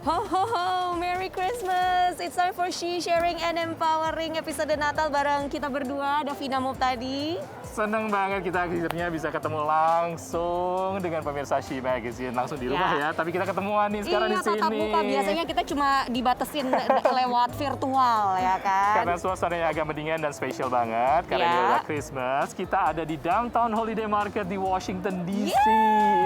Ho ho ho, Merry Christmas! It's time for She Sharing and Empowering episode Natal bareng kita berdua, Davina Muptadi. Senang banget kita akhirnya bisa ketemu langsung dengan pemirsa She Magazine. Langsung di rumah ya, tapi kita ketemuan nih sekarang di sini. Tatap muka, biasanya kita cuma dibatesin lewat virtual ya kan. Karena suasananya agak mendingan dan spesial banget. Karena ini adalah Christmas, kita ada di Downtown Holiday Market di Washington DC.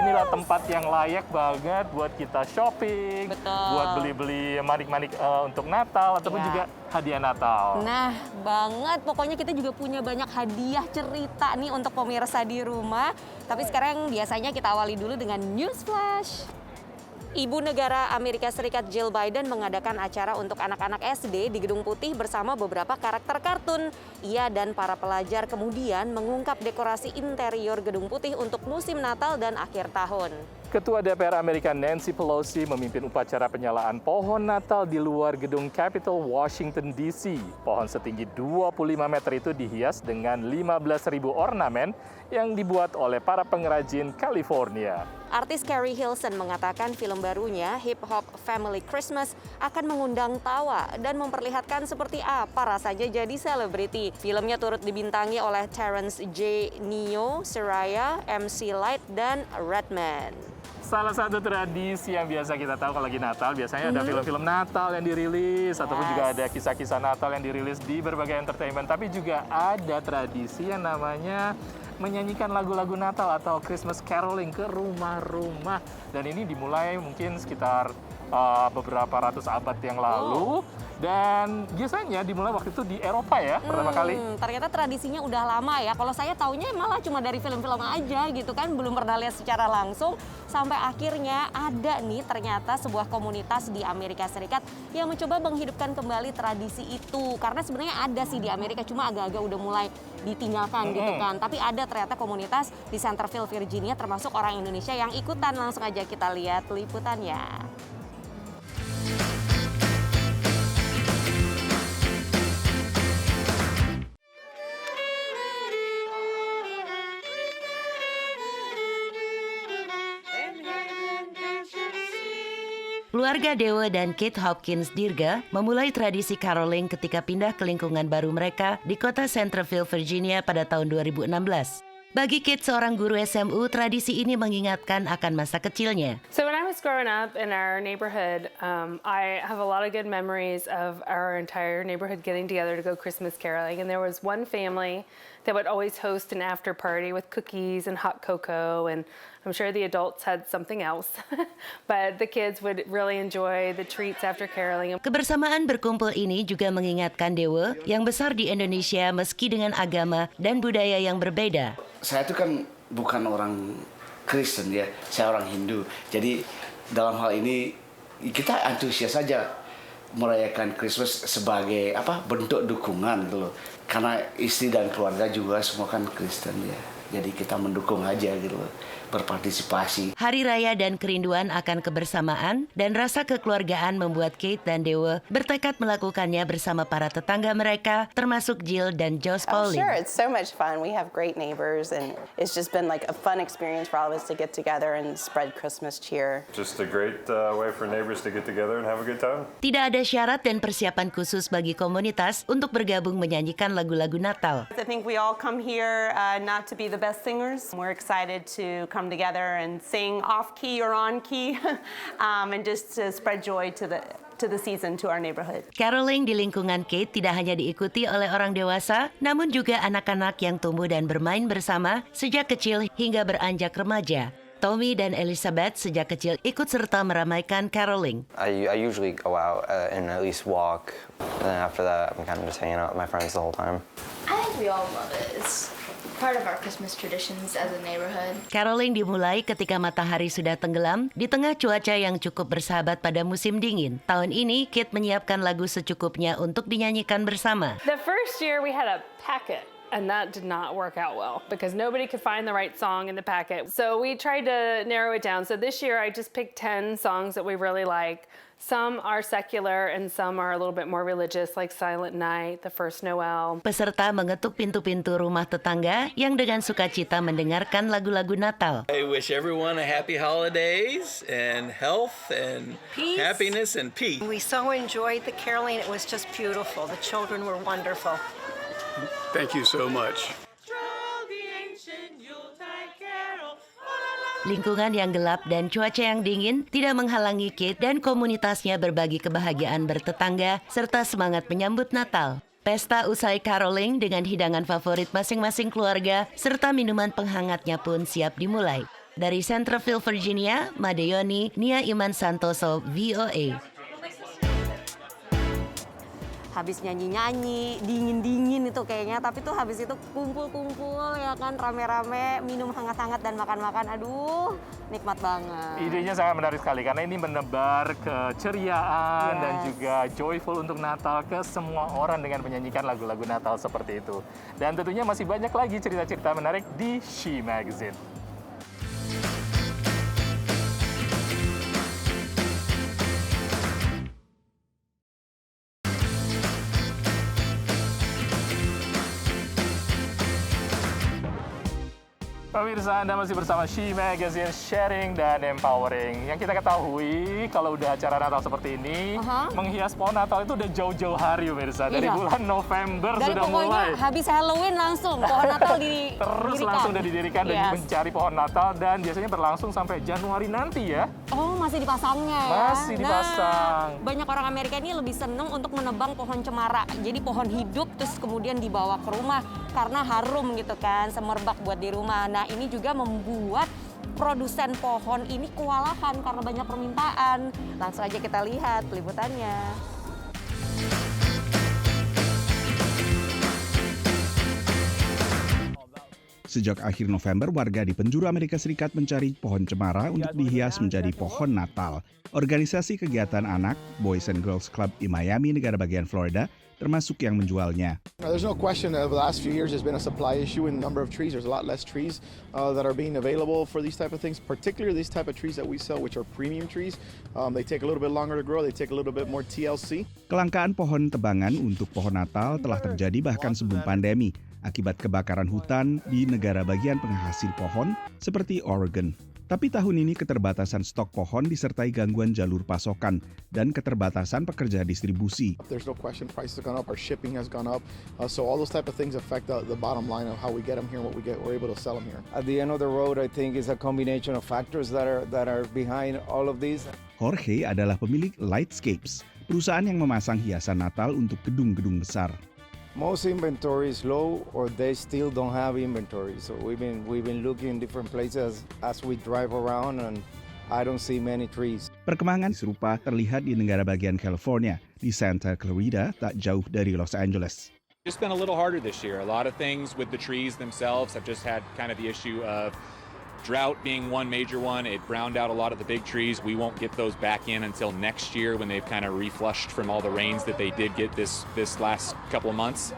Inilah tempat yang layak banget buat kita shopping. Betul. Buat beli-beli manik-manik untuk Natal ataupun juga hadiah Natal. Nah, banget. Pokoknya kita juga punya banyak hadiah cerita nih untuk pemirsa di rumah. Tapi sekarang biasanya kita awali dulu dengan News Flash. Ibu negara Amerika Serikat Jill Biden mengadakan acara untuk anak-anak SD di Gedung Putih bersama beberapa karakter kartun. Ia dan para pelajar kemudian mengungkap dekorasi interior Gedung Putih untuk musim Natal dan akhir tahun. Ketua DPR Amerika Nancy Pelosi memimpin upacara penyalaan pohon Natal di luar gedung Capitol Washington DC. Pohon setinggi 25 meter itu dihias dengan 15.000 ornamen yang dibuat oleh para pengrajin California. Artis Carrie Hilson mengatakan film barunya Hip Hop Family Christmas akan mengundang tawa dan memperlihatkan seperti apa rasanya jadi selebriti. Filmnya turut dibintangi oleh Terrence J. Neo, Soraya, MC Light, dan Redman. Salah satu tradisi yang biasa kita tahu kalau lagi Natal, biasanya ada film-film Natal yang dirilis, ataupun juga ada kisah-kisah Natal yang dirilis di berbagai entertainment. Tapi juga ada tradisi yang namanya menyanyikan lagu-lagu Natal atau Christmas caroling ke rumah-rumah. Dan ini dimulai mungkin sekitar beberapa ratus abad yang lalu. Dan biasanya dimulai waktu itu di Eropa ya, pertama kali. Ternyata tradisinya udah lama ya. Kalau saya taunya malah cuma dari film-film aja gitu kan, belum pernah lihat secara langsung. Sampai akhirnya ada nih ternyata sebuah komunitas di Amerika Serikat yang mencoba menghidupkan kembali tradisi itu. Karena sebenarnya ada sih di Amerika, cuma agak-agak udah mulai ditinggalkan gitu kan. Tapi ada ternyata komunitas di Centerville, Virginia, termasuk orang Indonesia yang ikutan. Langsung aja kita lihat liputannya. Keluarga Dewa dan Kate Hopkins Dirga memulai tradisi caroling ketika pindah ke lingkungan baru mereka di kota Centerville, Virginia pada tahun 2016. Bagi Kate, seorang guru SMU, tradisi ini mengingatkan akan masa kecilnya. So when I was growing up in our neighborhood, I have a lot of good memories of our entire neighborhood getting together to go Christmas caroling. And there was one family that would always host an after party with cookies and hot cocoa, and I'm sure the adults had something else, but the kids would really enjoy the treats after caroling. Kebersamaan berkumpul ini juga mengingatkan Dewa yang besar di Indonesia meski dengan agama dan budaya yang berbeda. Saya itu kan bukan orang Kristen ya, saya orang Hindu. Jadi dalam hal ini kita antusias saja merayakan Christmas sebagai bentuk dukungan gitu loh. Karena istri dan keluarga juga semua kan Kristen ya. Jadi kita mendukung aja gitu loh, berpartisipasi. Hari Raya dan kerinduan akan kebersamaan dan rasa kekeluargaan membuat Kate dan Dewa bertekad melakukannya bersama para tetangga mereka, termasuk Jill dan Josh Pauline. Sure, it's so much fun. We have great neighbors, and it's just been like a fun experience for all of us to get together and spread Christmas cheer. Just a great way for neighbors to get together and have a good time. Tidak ada syarat dan persiapan khusus bagi komunitas untuk bergabung menyanyikan lagu-lagu Natal. I think we all come here not to be the best singers. We're excited to come together and sing off key or on key, and just to spread joy to the season, to our neighborhood. Caroling di lingkungan Kate tidak hanya diikuti oleh orang dewasa, namun juga anak-anak yang tumbuh dan bermain bersama sejak kecil hingga beranjak remaja. Tommy dan Elizabeth sejak kecil ikut serta meramaikan caroling. I usually go out and at least walk, and then after that I'm kind of just hanging out with my friends the whole time. I think we all love it. It's part of our Christmas traditions as a neighborhood. Caroling dimulai ketika matahari sudah tenggelam di tengah cuaca yang cukup bersahabat pada musim dingin. Tahun ini, Kate menyiapkan lagu secukupnya untuk dinyanyikan bersama. The first year we had a packet And that did not work out well because nobody could find the right song in the packet. So we tried to narrow it down. So this year I just picked 10 songs that we really like. Some are secular and some are a little bit more religious, like Silent Night, The First Noel. Peserta mengetuk pintu-pintu rumah tetangga yang dengan sukacita mendengarkan lagu-lagu Natal. I wish everyone a happy holidays and health and peace. Happiness and peace. We so enjoyed the caroling. It was just beautiful. The children were wonderful. Thank you so much. Lingkungan yang gelap dan cuaca yang dingin tidak menghalangi Kate dan komunitasnya berbagi kebahagiaan bertetangga serta semangat menyambut Natal. Pesta usai caroling dengan hidangan favorit masing-masing keluarga serta minuman penghangatnya pun siap dimulai. Dari Centerville, Virginia, Madeyoni, Nia Iman Santoso, VOA. Habis nyanyi-nyanyi, dingin-dingin itu kayaknya, tapi tuh habis itu kumpul-kumpul ya kan, rame-rame, minum hangat-hangat dan makan-makan, aduh nikmat banget. Idenya sangat menarik sekali karena ini menebar keceriaan dan juga joyful untuk Natal ke semua orang dengan menyanyikan lagu-lagu Natal seperti itu. Dan tentunya masih banyak lagi cerita-cerita menarik di She Magazine. Pemirsa, Anda masih bersama She Magazine, sharing dan empowering. Yang kita ketahui, kalau udah acara Natal seperti ini, menghias pohon Natal itu udah jauh-jauh hari, pemirsa. Dari bulan November dari sudah mulai. Habis Halloween langsung pohon Natal didirikan. Terus langsung udah didirikan dan mencari pohon Natal dan biasanya berlangsung sampai Januari nanti ya. Oh, masih dipasangnya ya? Masih dipasang. Nah, banyak orang Amerika ini lebih seneng untuk menebang pohon cemara. Jadi pohon hidup terus kemudian dibawa ke rumah karena harum gitu kan, semerbak buat di rumah. Nah, ini juga membuat produsen pohon ini kewalahan karena banyak permintaan. Langsung aja kita lihat liputannya. Sejak akhir November, warga di penjuru Amerika Serikat mencari pohon cemara untuk dihias menjadi pohon Natal. Organisasi kegiatan anak, Boys and Girls Club di Miami, negara bagian Florida, termasuk yang menjualnya. There's no question that over the last few years there's been a supply issue in the number of trees. There's a lot less trees that are being available for these type of things, particularly these type of trees that we sell, which are premium trees. They take a little bit longer to grow, they take a little bit more TLC. Kelangkaan pohon tebangan untuk pohon Natal telah terjadi bahkan sebelum pandemi, akibat kebakaran hutan di negara bagian penghasil pohon seperti Oregon. Tapi tahun ini keterbatasan stok pohon disertai gangguan jalur pasokan dan keterbatasan pekerja distribusi. There's no question prices have gone up, our shipping has gone up, so all those type of things affect the bottom line of how we get them here and what we're able to sell them here. At the end of the road, I think is a combination of factors that are behind all of these. Jorge adalah pemilik Lightscapes, perusahaan yang memasang hiasan Natal untuk gedung-gedung besar. Most inventory is low, or they still don't have inventory. So we've been looking in different places as we drive around, and I don't see many trees. Perkembangan serupa terlihat di negara bagian California, di Santa Clarita, tak jauh dari Los Angeles. It's been a little harder this year. A lot of things with the trees themselves have just had kind of the issue of drought being one major one. It browned out a lot of the big trees. We won't get those back in until next year when they've kind of reflushed from all the rains that they did get this last couple of months.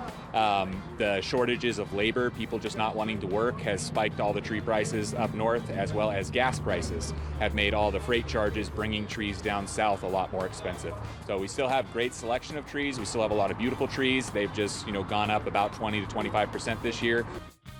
The shortages of labor, people just not wanting to work, has spiked all the tree prices up north, as well as gas prices have made all the freight charges bringing trees down south a lot more expensive. So we still have great selection of trees. We still have a lot of beautiful trees. They've just, gone up about 20 to 25% this year.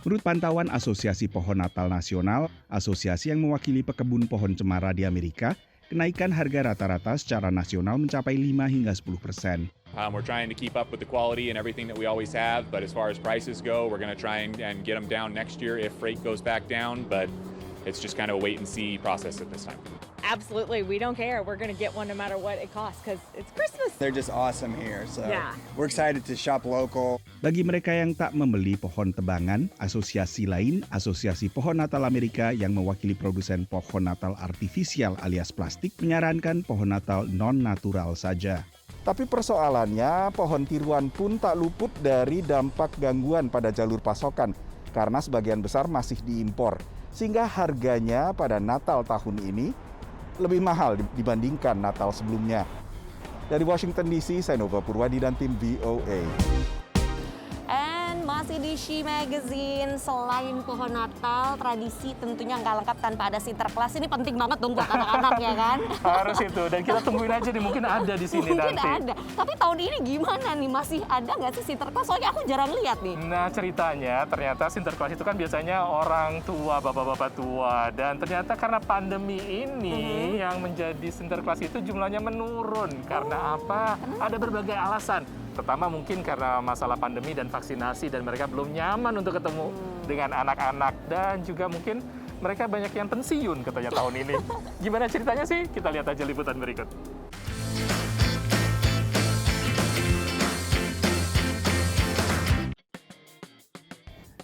Menurut pantauan Asosiasi Pohon Natal Nasional, asosiasi yang mewakili pekebun pohon cemara di Amerika, kenaikan harga rata-rata secara nasional mencapai 5 hingga 10%. We're trying to keep up with the quality and everything that we always have, but as far as prices go, we're going to try and get them down next year if freight goes back down, but it's just kind of a wait and see process at this time. Absolutely, we don't care. We're going to get one no matter what it costs because it's Christmas. They're just awesome here, so we're excited to shop local. Bagi mereka yang tak membeli pohon tebangan, asosiasi lain, Asosiasi Pohon Natal Amerika yang mewakili produsen pohon Natal artifisial alias plastik, menyarankan pohon Natal non-natural saja. Tapi persoalannya, pohon tiruan pun tak luput dari dampak gangguan pada jalur pasokan, karena sebagian besar masih diimpor, sehingga harganya pada Natal tahun ini lebih mahal dibandingkan Natal sebelumnya. Dari Washington DC, saya Nova Purwadi dan tim VOA. Masih di di She Magazine. Selain pohon Natal, tradisi tentunya nggak lengkap tanpa ada Sinterklas. Ini penting banget dong buat anak-anak ya kan? Harus itu, dan kita tungguin aja nih, mungkin ada di sini Mungkin nanti. ada. Tapi tahun ini gimana nih? Masih ada nggak sih Sinterklas? Soalnya aku jarang lihat nih. Nah ceritanya ternyata Sinterklas itu kan biasanya orang tua, bapak-bapak tua. Dan ternyata karena pandemi ini yang menjadi Sinterklas itu jumlahnya menurun. Karena apa? Ada berbagai alasan. Pertama mungkin karena masalah pandemi dan vaksinasi dan mereka belum nyaman untuk ketemu dengan anak-anak. Dan juga mungkin mereka banyak yang pensiun katanya tahun ini. Gimana ceritanya sih? Kita lihat aja liputan berikut.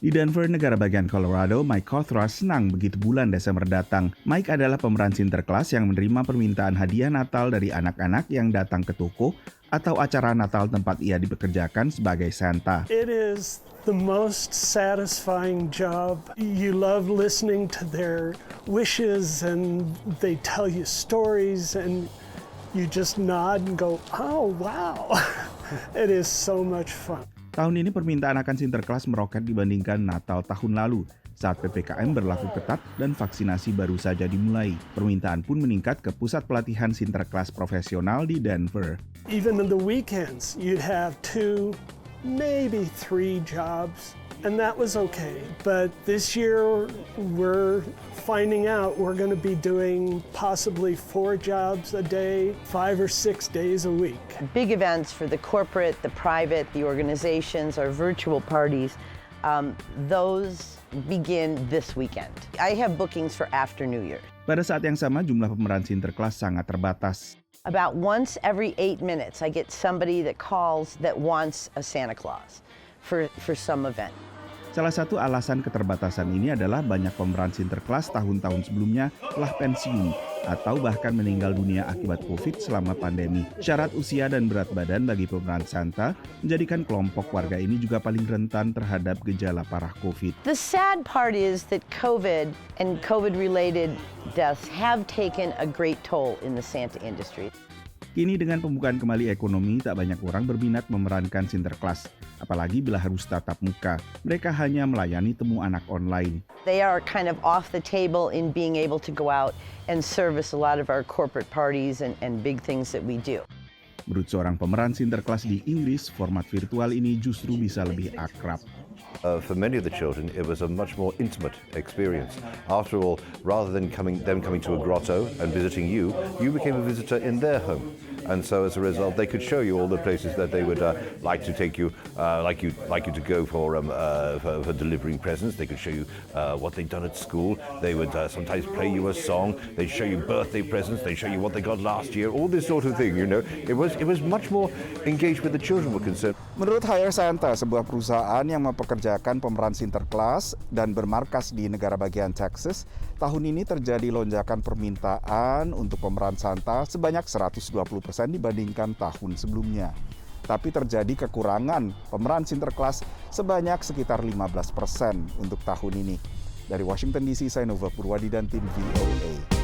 Di Denver, negara bagian Colorado, Mike Kothra senang begitu bulan Desember datang. Mike adalah pemeran Sinterklas yang menerima permintaan hadiah Natal dari anak-anak yang datang ke toko atau acara Natal tempat ia dipekerjakan sebagai Santa. It is the most satisfying job. You love listening to their wishes and they tell you stories and you just nod and go, oh wow. It is so much fun. Tahun ini permintaan akan Sinterklas meroket dibandingkan Natal tahun lalu saat PPKM berlaku ketat dan vaksinasi baru saja dimulai. Permintaan pun meningkat ke pusat pelatihan Sinterklas profesional di Denver. Even on the weekends, you'd have 2, maybe 3 jobs, and that was okay. But this year, we're finding out we're going to be doing possibly 4 jobs a day, 5 or 6 days a week. Big events for the corporate, the private, the organizations, our virtual parties, those begin this weekend. I have bookings for after New Year. Pada saat yang sama, jumlah pemeran Sinterklas sangat terbatas. About once every 8 minutes, I get somebody that calls that wants a Santa Claus for some event. Salah satu alasan keterbatasan ini adalah banyak pemeran Sinterklas tahun-tahun sebelumnya telah pensiun atau bahkan meninggal dunia akibat COVID selama pandemi. Syarat usia dan berat badan bagi pemeran Santa menjadikan kelompok warga ini juga paling rentan terhadap gejala parah COVID. The sad part is that COVID and COVID-related deaths have taken a great toll in the Santa industry. Kini dengan pembukaan kembali ekonomi, tak banyak orang berminat memerankan Sinterklas. Apalagi bila harus tatap muka. Mereka hanya melayani temu anak online. They are kind of off the table in being able to go out and service a lot of our corporate parties and big things that we do. Menurut seorang pemeran Sinterklas di Inggris, format virtual ini justru bisa lebih akrab. For many of the children, it was a much more intimate experience. After all, rather than them coming to a grotto and visiting you, you became a visitor in their home. And so as a result, they could show you all the places that they would like to take you, like you to go for delivering presents. They could show you what they'd done at school. They would sometimes play you a song. They'd show you birthday presents. They'd show you what they got last year. All this sort of thing, you know. It was much more engaged with the children were concerned. Menurut Hire Santa, sebuah perusahaan yang mempekerjakan pemeran Sinterklas dan bermarkas di negara bagian Texas, tahun ini terjadi lonjakan permintaan untuk pemeran Santa sebanyak 120% dibandingkan tahun sebelumnya. Tapi terjadi kekurangan pemeran Sinterklas sebanyak sekitar 15% untuk tahun ini. Dari Washington DC, saya Nova Purwadi dan tim VOA.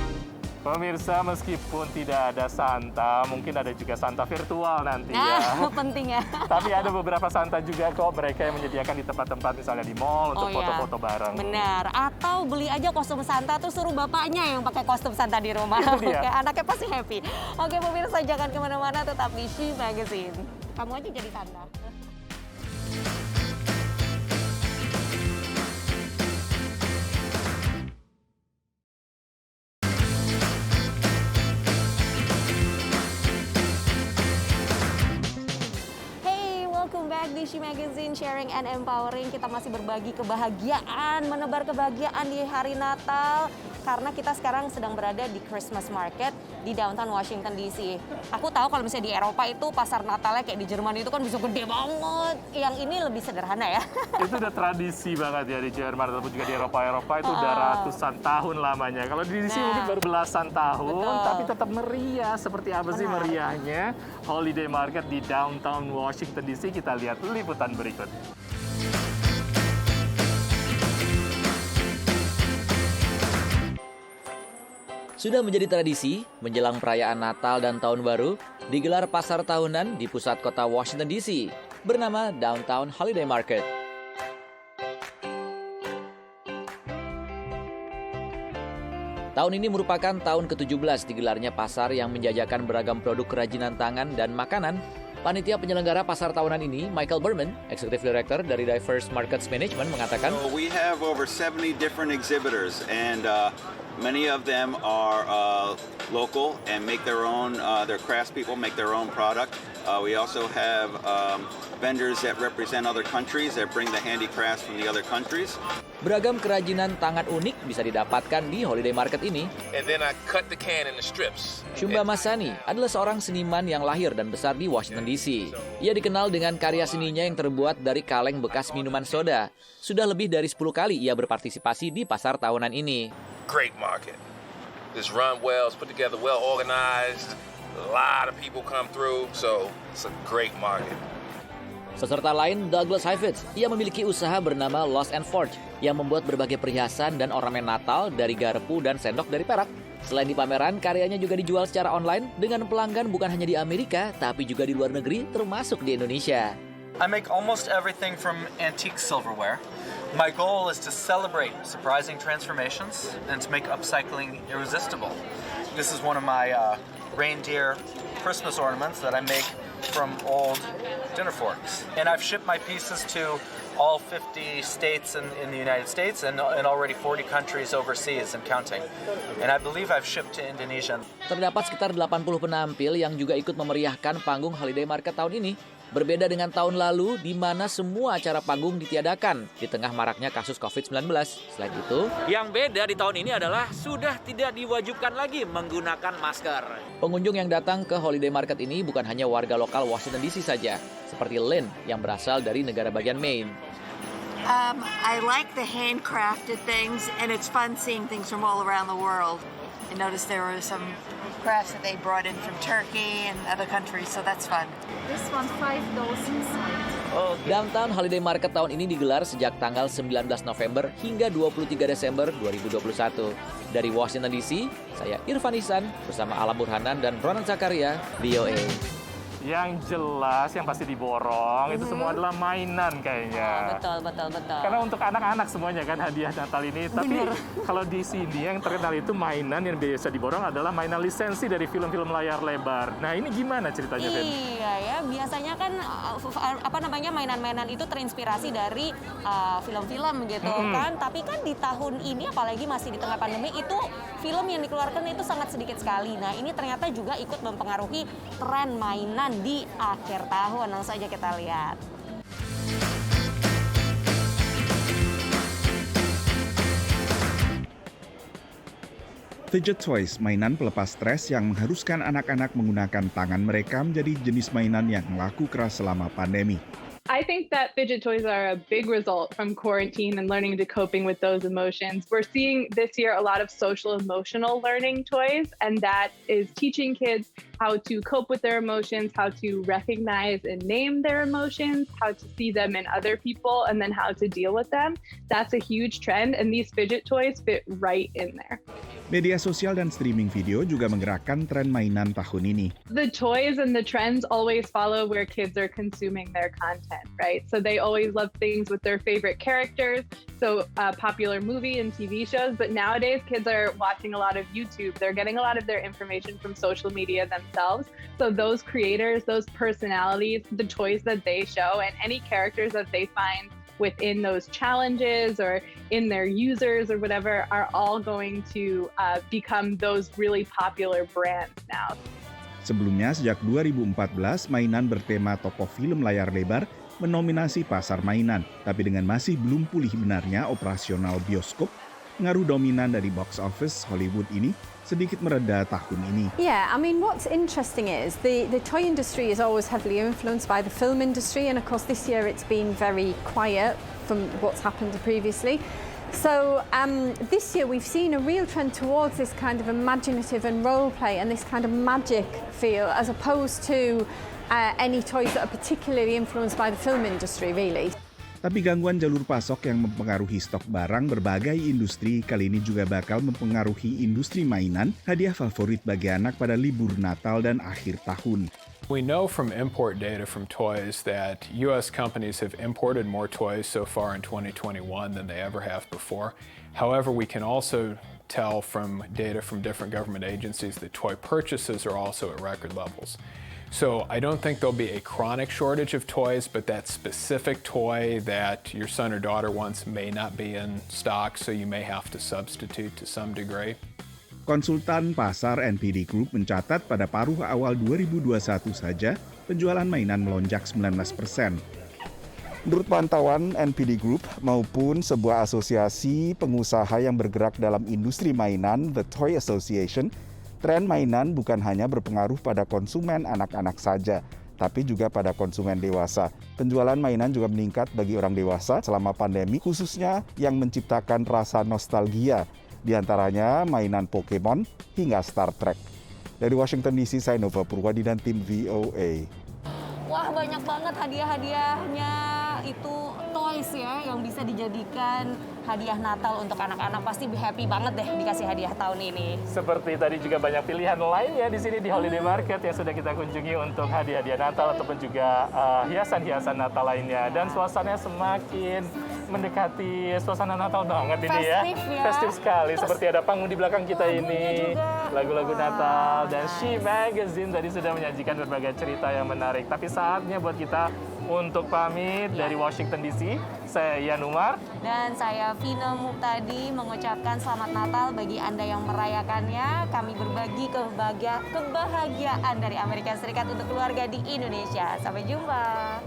Pemirsa, meskipun tidak ada Santa, mungkin ada juga Santa virtual nanti ya. Penting ya. Tapi ada beberapa Santa juga kok, mereka yang menyediakan di tempat-tempat misalnya di mall untuk foto-foto bareng. Benar. Atau beli aja kostum Santa tuh suruh bapaknya yang pakai kostum Santa di rumah. Oke, anaknya pasti happy. Oke, pemirsa jangan kemana-mana, tetap di She Magazine. Kamu aja jadi Santa. Di She Magazine, sharing and empowering. Kita masih berbagi kebahagiaan, menebar kebahagiaan di hari Natal. Karena kita sekarang sedang berada di Christmas Market di downtown Washington DC. Aku tahu kalau misalnya di Eropa itu pasar Natalnya kayak di Jerman itu kan bisa gede banget. Yang ini lebih sederhana ya. Itu udah tradisi banget ya di Jerman ataupun juga di Eropa itu udah ratusan tahun lamanya. Kalau di DC mungkin baru belasan tahun, tapi tetap meriah. Seperti apa sih meriahnya Holiday Market di downtown Washington DC? Kita lihat liputan berikut. Sudah menjadi tradisi, menjelang perayaan Natal dan Tahun Baru, digelar pasar tahunan di pusat kota Washington DC, bernama Downtown Holiday Market. Tahun ini merupakan tahun ke-17 digelarnya pasar yang menjajakan beragam produk kerajinan tangan dan makanan. Panitia penyelenggara pasar tahunan ini, Michael Berman, Executive Director dari Diverse Markets Management, mengatakan, We have over 70 different exhibitors and many of them are local and make their own, their craftspeople make their own product. We also have vendors that represent other countries that bring the handicrafts from the other countries. Beragam kerajinan tangan unik bisa didapatkan di Holiday Market ini. And then I cut the can into strips. Shumba Masani adalah seorang seniman yang lahir dan besar di Washington DC. Ia dikenal dengan karya seninya yang terbuat dari kaleng bekas minuman soda. Sudah lebih dari 10 kali ia berpartisipasi di pasar tahunan ini. Great market. It's run well, it's put together, well organized. A lot of people come through, so it's a great market. Peserta lain Douglas Heifetz, ia memiliki usaha bernama Lost and Forge yang membuat berbagai perhiasan dan ornamen Natal dari garpu dan sendok dari perak. Selain di pameran, karyanya juga dijual secara online dengan pelanggan bukan hanya di Amerika, tapi juga di luar negeri, termasuk di Indonesia. I make almost everything from antique silverware. My goal is to celebrate surprising transformations and to make upcycling irresistible. This is one of my reindeer Christmas ornaments that I make from old dinner forks. And I've shipped my pieces to all 50 states in the United States and already 40 countries overseas and counting. And I believe I've shipped to Indonesia. Terdapat sekitar 80 penampil yang juga ikut memeriahkan panggung Holiday Market tahun ini. Berbeda dengan tahun lalu, di mana semua acara panggung ditiadakan di tengah maraknya kasus COVID-19. Selain itu, yang beda di tahun ini adalah sudah tidak diwajibkan lagi menggunakan masker. Pengunjung yang datang ke Holiday Market ini bukan hanya warga lokal Washington DC saja, seperti Lynn yang berasal dari negara bagian Maine. I like the handcrafted things, and it's fun seeing things from all around the world. I noticed there were some crafts that they brought in from Turkey and other countries, so that's fun. This one, $5 inside. Downtown Holiday Market tahun ini digelar sejak tanggal 19 November hingga 23 Desember 2021. Dari Washington DC, saya Irfan Ihsan bersama Alam Burhanan dan Ronan Zakaria, VOA. Yang jelas, yang pasti diborong, itu semua adalah mainan kayaknya. Betul. Karena untuk anak-anak semuanya kan hadiah Natal ini. Tapi kalau di sini yang terkenal itu mainan yang biasa diborong adalah mainan lisensi dari film-film layar lebar. Nah ini gimana ceritanya, Fen? Iya ya, biasanya kan mainan-mainan itu terinspirasi dari film-film gitu kan. Tapi kan di tahun ini, apalagi masih di tengah pandemi, itu film yang dikeluarkan itu sangat sedikit sekali. Nah ini ternyata juga ikut mempengaruhi tren mainan di akhir tahun. Langsung saja kita lihat. Fidget toys, mainan pelepas stres yang mengharuskan anak-anak menggunakan tangan mereka menjadi jenis mainan yang laku keras selama pandemi. I think that fidget toys are a big result from quarantine and learning to coping with those emotions. We're seeing this year a lot of social emotional learning toys, and that is teaching kids how to cope with their emotions, how to recognize and name their emotions, how to see them in other people, and then how to deal with them. That's a huge trend, and these fidget toys fit right in there. Media sosial dan streaming video juga menggerakkan tren mainan tahun ini. The toys and the trends always follow where kids are consuming their content, right? So they always love things with their favorite characters, so popular movie and TV shows, but nowadays kids are watching a lot of YouTube. They're getting a lot of their information from social media themselves. So those creators, those personalities, the toys that they show, and any characters that they find within those challenges or in their users or whatever are all going to become those really popular brands now. Sebelumnya, sejak 2014, mainan bertema tokoh film layar lebar mendominasi pasar mainan. Tapi dengan masih belum pulih benarnya operasional bioskop, pengaruh dominan dari box office Hollywood ini sedikit mereda tahun ini. Yeah, I mean, what's interesting is the toy industry is always heavily influenced by the film industry, and of course this year it's been very quiet from what's happened previously. So this year we've seen a real trend towards this kind of imaginative and role play and this kind of magic feel, as opposed to any toys that are particularly influenced by the film industry, really. Tapi gangguan jalur pasok yang mempengaruhi stok barang berbagai industri kali ini juga bakal mempengaruhi industri mainan, hadiah favorit bagi anak pada libur Natal dan akhir tahun. We know from import data from toys that U.S. companies have imported more toys so far in 2021 than they ever have before. However, we can also tell from data from different government agencies that toy purchases are also at record levels. So I don't think there'll be a chronic shortage of toys, but that specific toy that your son or daughter wants may not be in stock, so you may have to substitute to some degree. Konsultan pasar NPD Group mencatat pada paruh awal 2021 saja penjualan mainan melonjak 19%. Menurut pantauan NPD Group maupun sebuah asosiasi pengusaha yang bergerak dalam industri mainan, The Toy Association, tren mainan bukan hanya berpengaruh pada konsumen anak-anak saja, tapi juga pada konsumen dewasa. Penjualan mainan juga meningkat bagi orang dewasa selama pandemi, khususnya yang menciptakan rasa nostalgia, di antaranya mainan Pokemon hingga Star Trek. Dari Washington DC, saya Nova Purwadi dan tim VOA. Wah, banyak banget hadiah-hadiahnya, itu toys ya yang bisa dijadikan hadiah Natal untuk anak-anak. Pasti happy banget deh dikasih hadiah tahun ini. Seperti tadi juga banyak pilihan lainnya di sini di Holiday Market yang sudah kita kunjungi untuk hadiah-hadiah Natal ataupun juga hiasan-hiasan Natal lainnya. Dan suasananya semakin mendekati suasana Natal banget ini ya. Festif sekali. Seperti ada panggung di belakang kita ini. Lagu-lagu Natal dan She Magazine tadi sudah menyajikan berbagai cerita yang menarik. Tapi saatnya buat kita untuk pamit dari Washington DC. Saya Yan Umar. Dan saya Vina Muhtadi mengucapkan selamat Natal bagi Anda yang merayakannya. Kami berbagi kebahagiaan dari Amerika Serikat untuk keluarga di Indonesia. Sampai jumpa.